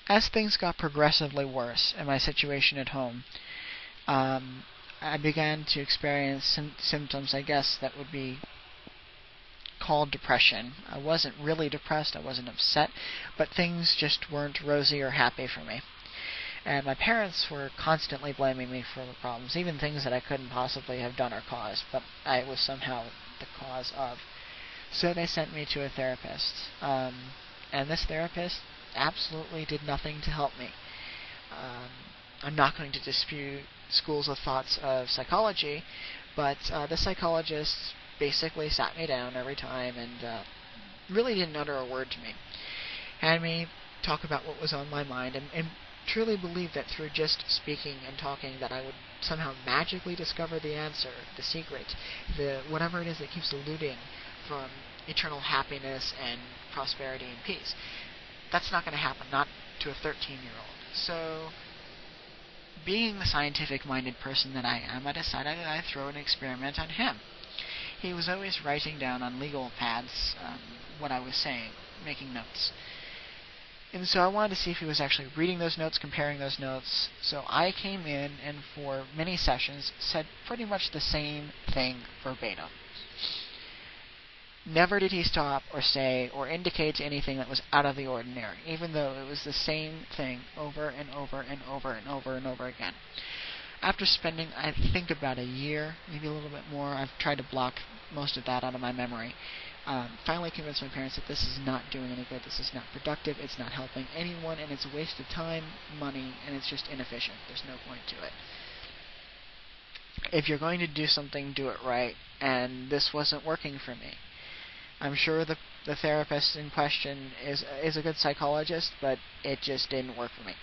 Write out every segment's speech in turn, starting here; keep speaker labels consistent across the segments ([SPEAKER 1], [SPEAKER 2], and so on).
[SPEAKER 1] as things got progressively worse in my situation at home, I began to experience symptoms, I guess, that would be called depression. I wasn't really depressed, I wasn't upset, but things just weren't rosy or happy for me. And my parents were constantly blaming me for the problems, even things that I couldn't possibly have done or caused, but I was somehow the cause of. So they sent me to a therapist. And this therapist absolutely did nothing to help me. I'm not going to dispute schools of thoughts of psychology, but the psychologist basically sat me down every time and really didn't utter a word to me. Had me talk about what was on my mind, and truly believed that through just speaking and talking that I would somehow magically discover the answer, the secret, the whatever it is that keeps eluding from eternal happiness and prosperity and peace. That's not going to happen, not to a 13-year-old. So, being the scientific-minded person that I am, I decided I'd throw an experiment on him. He was always writing down on legal pads what I was saying, making notes. And so I wanted to see if he was actually reading those notes, comparing those notes. So I came in and for many sessions said pretty much the same thing verbatim. Never did he stop or say or indicate anything that was out of the ordinary, even though it was the same thing over and over and over and over and over again. After spending, I think, about a year, maybe a little bit more, I've tried to block most of that out of my memory. Finally convinced my parents that this is not doing any good, this is not productive, it's not helping anyone, and it's a waste of time, money, and it's just inefficient. There's no point to it. If you're going to do something, do it right, and this wasn't working for me. I'm sure the therapist in question is a good psychologist, but it just didn't work for me.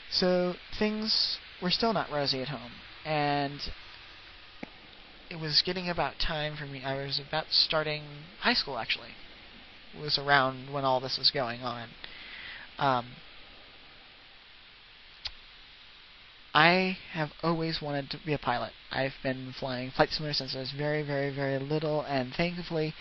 [SPEAKER 1] So things were still not rosy at home, and it was getting about time for me. I was about starting high school, actually. It was around when all this was going on. I have always wanted to be a pilot. I've been flying flight simulators since I was very, very, very little, and thankfully,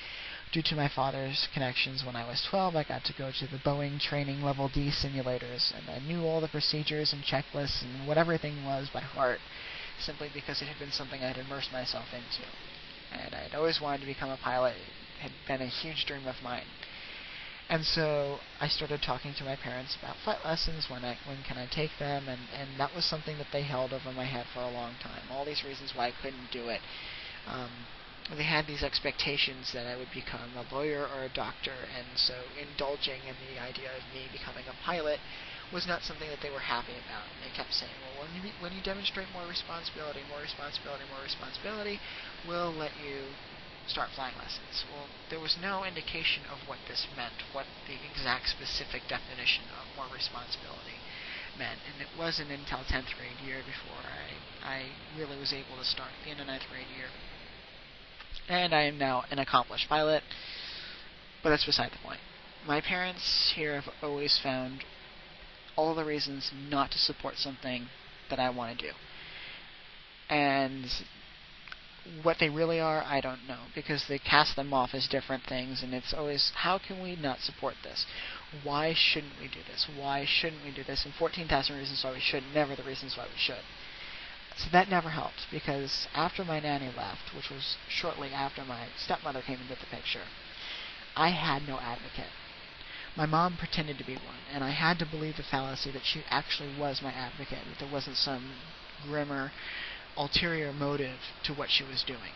[SPEAKER 1] due to my father's connections, when I was 12, I got to go to the Boeing Training Level D simulators, and I knew all the procedures and checklists and what everything was by heart, simply because it had been something I had immersed myself into. And I had always wanted to become a pilot. It had been a huge dream of mine. And so I started talking to my parents about flight lessons, when can I take them, and that was something that they held over my head for a long time. All these reasons why I couldn't do it. They had these expectations that I would become a lawyer or a doctor, and so indulging in the idea of me becoming a pilot was not something that they were happy about. They kept saying, well, when you demonstrate more responsibility, we'll let you start flying lessons. Well, there was no indication of what this meant, what the exact specific definition of more responsibility meant, and it wasn't until 10th grade year before I really was able to start in the 9th grade year. And I am now an accomplished pilot, but that's beside the point. My parents here have always found all the reasons not to support something that I want to do. And what they really are, I don't know, because they cast them off as different things, and it's always, how can we not support this? Why shouldn't we do this? Why shouldn't we do this? And 14,000 reasons why we should, never the reasons why we should. So that never helped, because after my nanny left, which was shortly after my stepmother came into the picture, I had no advocate. My mom pretended to be one, and I had to believe the fallacy that she actually was my advocate, that there wasn't some grimmer, ulterior motive to what she was doing.